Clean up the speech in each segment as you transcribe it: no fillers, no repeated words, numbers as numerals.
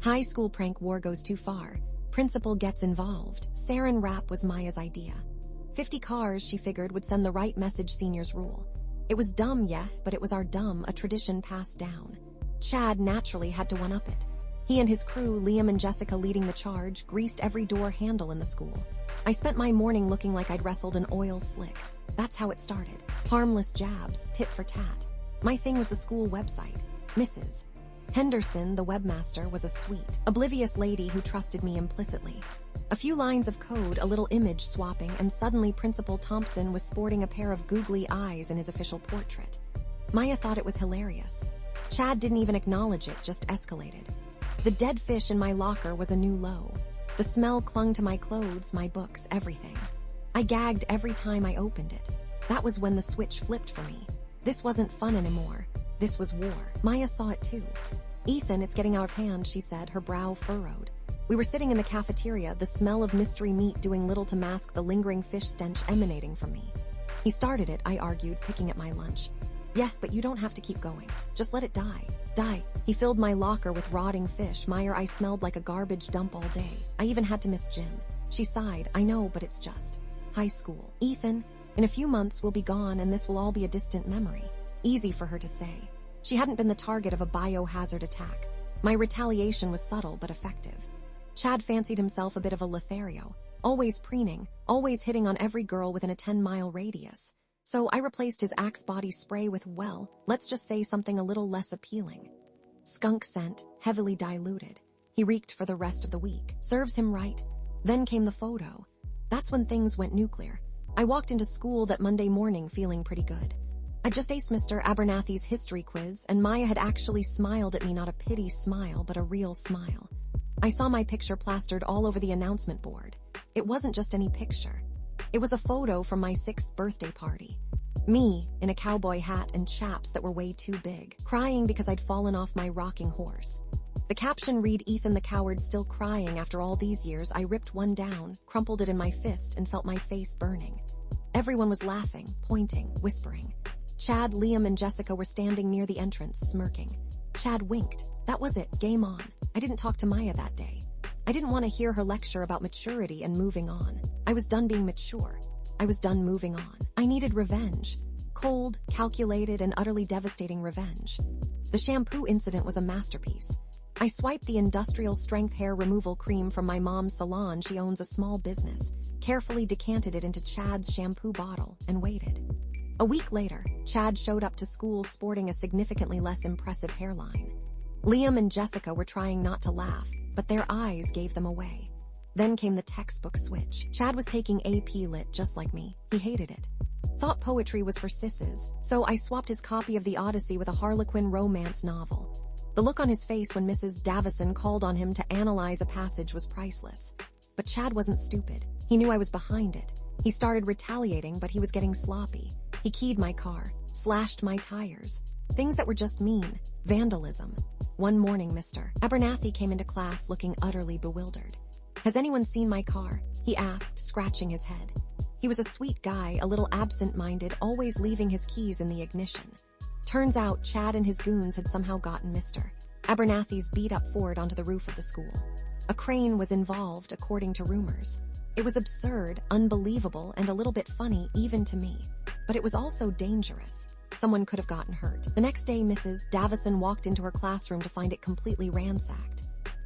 High school prank war goes too far. Principal gets involved. Sarin wrap was Maya's idea. 50 cars, she figured, would send the right message seniors rule. It was dumb, yeah, but it was our dumb, a tradition passed down. Chad naturally had to one-up it. He and his crew, Liam and Jessica leading the charge, greased every door handle in the school. I spent my morning looking like I'd wrestled an oil slick. That's how it started. Harmless jabs, tit for tat. My thing was the school website. Mrs. Henderson, the webmaster, was a sweet, oblivious lady who trusted me implicitly. A few lines of code, a little image swapping, and suddenly Principal Thompson was sporting a pair of googly eyes in his official portrait. Maya thought it was hilarious. Chad didn't even acknowledge it, just escalated. The dead fish in my locker was a new low. The smell clung to my clothes, my books, everything. I gagged every time I opened it. That was when the switch flipped for me. This wasn't fun anymore. This was war. Maya saw it too. "Ethan, it's getting out of hand," she said, her brow furrowed. We were sitting in the cafeteria, the smell of mystery meat doing little to mask the lingering fish stench emanating from me. "He started it," I argued, picking at my lunch. "Yeah, but you don't have to keep going. Just let it die. Die." He filled my locker with rotting fish. Meyer, I smelled like a garbage dump all day. I even had to miss gym. She sighed. "I know, but it's just high school. Ethan, in a few months we'll be gone and this will all be a distant memory." Easy for her to say. She hadn't been the target of a biohazard attack. My retaliation was subtle but effective. Chad fancied himself a bit of a Lothario, always preening, always hitting on every girl within a 10-mile radius. So I replaced his Axe body spray with, well, let's just say something a little less appealing. Skunk scent, heavily diluted. He reeked for the rest of the week. Serves him right. Then came the photo. That's when things went nuclear. I walked into school that Monday morning feeling pretty good. I just aced Mr. Abernathy's history quiz, and Maya had actually smiled at me, not a pity smile, but a real smile. I saw my picture plastered all over the announcement board. It wasn't just any picture. It was a photo from my 6th birthday party. Me, in a cowboy hat and chaps that were way too big, crying because I'd fallen off my rocking horse. The caption read, "Ethan the coward still crying after all these years." I ripped one down, crumpled it in my fist, and felt my face burning. Everyone was laughing, pointing, whispering. Chad, Liam, and Jessica were standing near the entrance, smirking. Chad winked. That was it, game on. I didn't talk to Maya that day. I didn't want to hear her lecture about maturity and moving on. I was done being mature. I was done moving on. I needed revenge. Cold, calculated, and utterly devastating revenge. The shampoo incident was a masterpiece. I swiped the industrial-strength hair removal cream from my mom's salon. She owns a small business. Carefully decanted it into Chad's shampoo bottle and waited. A week later, Chad showed up to school sporting a significantly less impressive hairline. Liam and Jessica were trying not to laugh, but their eyes gave them away. Then came the textbook switch. Chad was taking AP Lit just like me. He hated it. Thought poetry was for sisses, so I swapped his copy of the Odyssey with a Harlequin romance novel. The look on his face when Mrs. Davison called on him to analyze a passage was priceless. But Chad wasn't stupid. He knew I was behind it. He started retaliating, but he was getting sloppy. He keyed my car, slashed my tires. Things that were just mean. Vandalism. One morning, Mr. Abernathy came into class looking utterly bewildered. "Has anyone seen my car?" he asked, scratching his head. He was a sweet guy, a little absent-minded, always leaving his keys in the ignition. Turns out Chad and his goons had somehow gotten Mr. Abernathy's beat-up Ford onto the roof of the school. A crane was involved, according to rumors. It was absurd, unbelievable, and a little bit funny, even to me. But it was also dangerous. Someone could have gotten hurt. The next day, Mrs. Davison walked into her classroom to find it completely ransacked.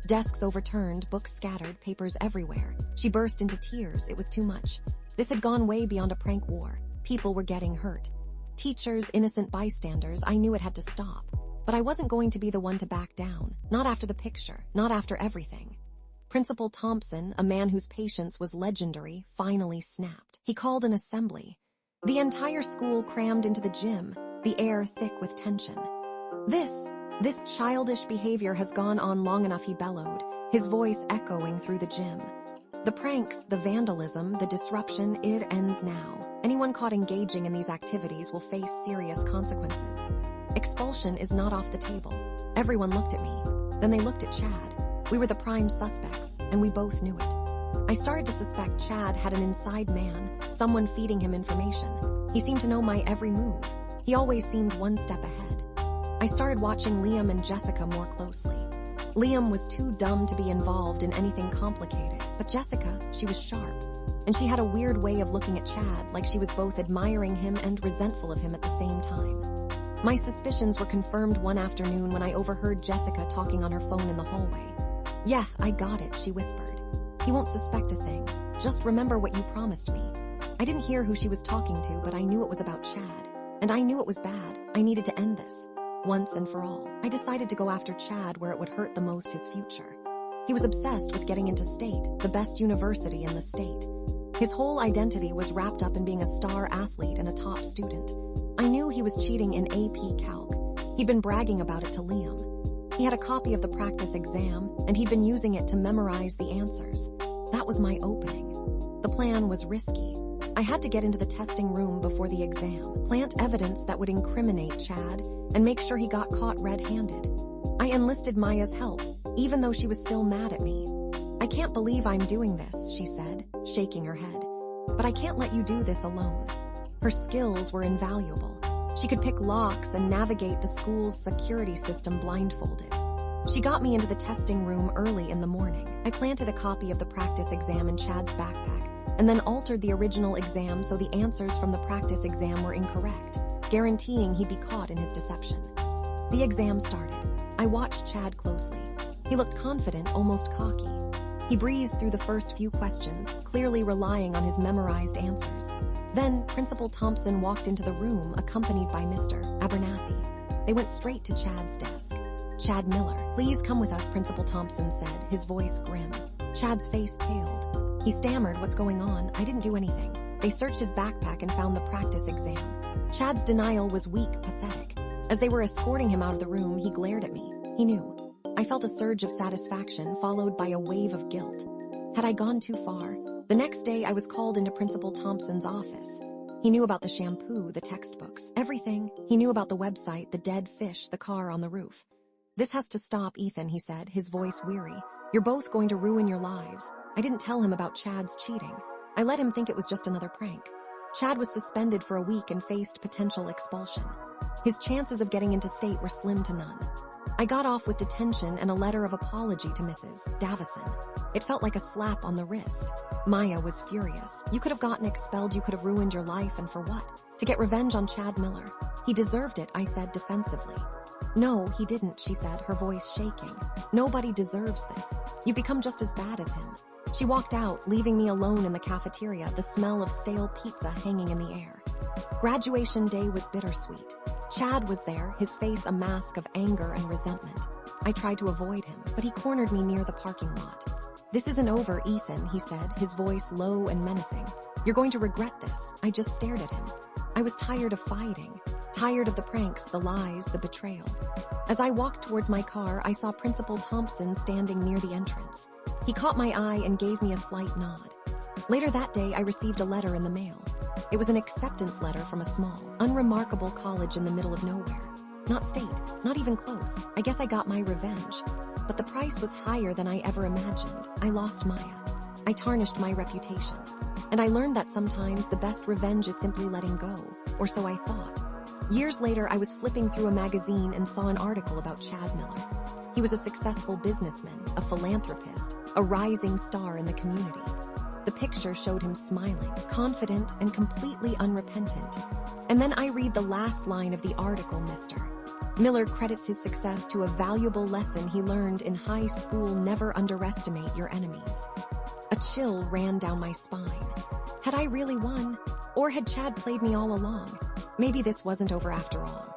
Desks overturned, books scattered, papers everywhere. She burst into tears. It was too much. This had gone way beyond a prank war. People were getting hurt. Teachers, innocent bystanders, I knew it had to stop. But I wasn't going to be the one to back down. Not after the picture. Not after everything. Principal Thompson, a man whose patience was legendary, finally snapped. He called an assembly. The entire school crammed into the gym, the air thick with tension. This childish behavior has gone on long enough, he bellowed, his voice echoing through the gym. The pranks, the vandalism, the disruption, it ends now. Anyone caught engaging in these activities will face serious consequences. Expulsion is not off the table. Everyone looked at me. Then they looked at Chad. We were the prime suspects, and we both knew it. I started to suspect Chad had an inside man, someone feeding him information. He seemed to know my every move. He always seemed one step ahead. I started watching Liam and Jessica more closely. Liam was too dumb to be involved in anything complicated, but Jessica, she was sharp. And she had a weird way of looking at Chad, like she was both admiring him and resentful of him at the same time. My suspicions were confirmed one afternoon when I overheard Jessica talking on her phone in the hallway. "Yeah, I got it," she whispered. "He won't suspect a thing. Just remember what you promised me." I didn't hear who she was talking to, but I knew it was about Chad. And I knew it was bad. I needed to end this. Once and for all, I decided to go after Chad where it would hurt the most his future. He was obsessed with getting into State, the best university in the state. His whole identity was wrapped up in being a star athlete and a top student. I knew he was cheating in AP Calc. He'd been bragging about it to Liam. He had a copy of the practice exam, and he'd been using it to memorize the answers. That was my opening. The plan was risky. I had to get into the testing room before the exam, plant evidence that would incriminate Chad, and make sure he got caught red-handed. I enlisted Maya's help, even though she was still mad at me. "I can't believe I'm doing this," she said, shaking her head. "But I can't let you do this alone." Her skills were invaluable. She could pick locks and navigate the school's security system blindfolded. She got me into the testing room early in the morning. I planted a copy of the practice exam in Chad's backpack, and then altered the original exam so the answers from the practice exam were incorrect, guaranteeing he'd be caught in his deception. The exam started. I watched Chad closely. He looked confident, almost cocky. He breezed through the first few questions, clearly relying on his memorized answers. Then, Principal Thompson walked into the room, accompanied by Mr. Abernathy. They went straight to Chad's desk. "Chad Miller, please come with us," Principal Thompson said, his voice grim. Chad's face paled. He stammered, "What's going on? I didn't do anything." They searched his backpack and found the practice exam. Chad's denial was weak, pathetic. As they were escorting him out of the room, he glared at me. He knew. I felt a surge of satisfaction, followed by a wave of guilt. Had I gone too far? The next day, I was called into Principal Thompson's office. He knew about the shampoo, the textbooks, everything. He knew about the website, the dead fish, the car on the roof. "This has to stop, Ethan," he said, his voice weary. "You're both going to ruin your lives." I didn't tell him about Chad's cheating. I let him think it was just another prank. Chad was suspended for a week and faced potential expulsion. His chances of getting into State were slim to none. I got off with detention and a letter of apology to Mrs. Davison. It felt like a slap on the wrist. Maya was furious. "You could have gotten expelled, you could have ruined your life, and for what? To get revenge on Chad Miller." "He deserved it," I said defensively. "No, he didn't," she said, her voice shaking. "Nobody deserves this. You've become just as bad as him." She walked out, leaving me alone in the cafeteria, the smell of stale pizza hanging in the air. Graduation day was bittersweet. Chad was there, his face a mask of anger and resentment. I tried to avoid him, but he cornered me near the parking lot. "This isn't over, Ethan," he said, his voice low and menacing. "You're going to regret this." I just stared at him. I was tired of fighting, tired of the pranks, the lies, the betrayal. As I walked towards my car, I saw Principal Thompson standing near the entrance. He caught my eye and gave me a slight nod. Later that day, I received a letter in the mail. It was an acceptance letter from a small, unremarkable college in the middle of nowhere. Not State, not even close. I guess I got my revenge. But the price was higher than I ever imagined. I lost Maya. I tarnished my reputation. And I learned that sometimes the best revenge is simply letting go, or so I thought. Years later, I was flipping through a magazine and saw an article about Chad Miller. He was a successful businessman, a philanthropist, a rising star in the community. The picture showed him smiling, confident, and completely unrepentant. And then I read the last line of the article, Mr. Miller credits his success to a valuable lesson he learned in high school: never underestimate your enemies. A chill ran down my spine. Had I really won? Or had Chad played me all along? Maybe this wasn't over after all.